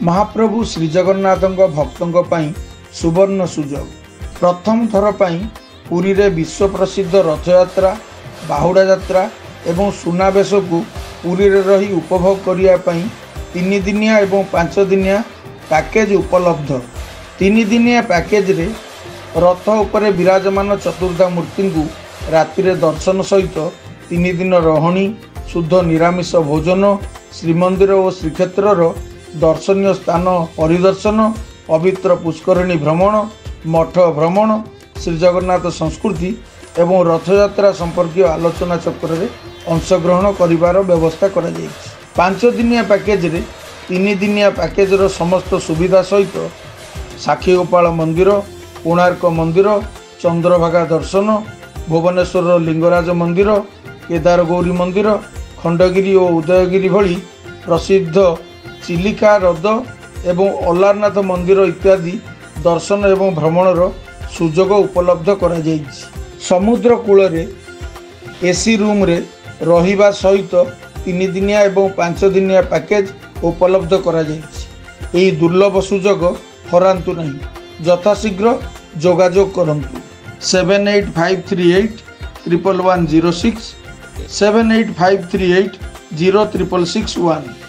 महाप्रभु श्रीजगन्नाथ भक्तों पई सुवर्ण सुजोग। प्रथम थर पई पुरी रे विश्व प्रसिद्ध रथयात्रा, बाहुड़ा यात्रा एवं सुनावेश को पुरी रे रही उपभोग करिया पई 3 दिनिया एवं 5 दिनिया पैकेज उपलब्ध। 3 दिनिया पैकेज रे रथ उपरे विराजमान चतुर्धा मूर्ति को राति रे दर्शन सहित 3 दिन रहणी, शुद्ध निरामिष भोजन, श्रीमंदिर और श्रीक्षेत्र दर्शनीय स्थान परिदर्शन, पवित्र पुष्करिणी भ्रमण, मठ भ्रमण, श्रीजगन्नाथ संस्कृति एवं रथयात्रा संपर्कीय आलोचना चक्र में अंशग्रहण करिवार व्यवस्था करा जायछि। 5 दिनिया पैकेज रे 3 दिनिया पैकेज रो समस्त सुविधा सहित साक्षीगोपाल मंदिर, कोणार्क मंदिर, चंद्रभागा दर्शन, भुवनेश्वर लिंगराज मंदिर, केदारगौरी मंदिर, खंडगिरी और उदयगिरी भली प्रसिद्ध चिलिका हृद एवं अलारनाथ मंदिर इत्यादि दर्शन एवं भ्रमणर सुजोग उपलब्ध करा जायछि। समुद्र कूल रे एसी रूम रे रहिबा सहित 3 दिनिया एवं 5 दिनिया पैकेज उपलब्ध करा जायछि। एही दुर्लभ सुजोग हरांतु नहीं, यथाशीघ्र जोगाजोग करंतु। 78538 11106 78538 0661।